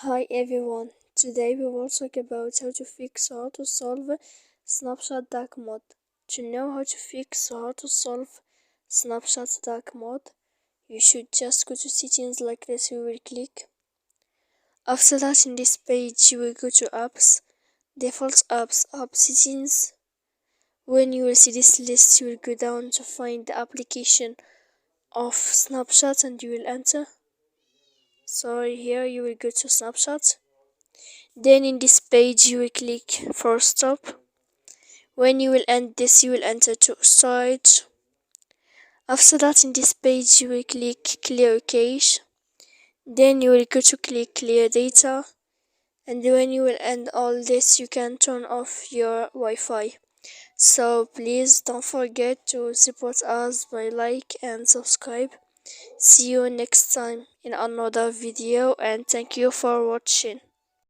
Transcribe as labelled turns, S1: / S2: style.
S1: Hi everyone, today we will talk about how to fix or how to solve Snapchat dark mode. To know how to fix or how to solve Snapchat dark mode, you should just go to settings like this. You will click. After that, in this page, you will go to apps, default apps, app settings. When you will see this list, you will go down to find the application of Snapchat and you will enter. So here you will go to Snapchat. Then in this page you will click for stop. When you will end this, you will enter to storage. After that, in this page you will click clear cache. Then you will go to click clear data, and when you will end all this, you can turn off your Wi-Fi. So please don't forget to support us by like and subscribe. See you next time in another video, and thank you for watching.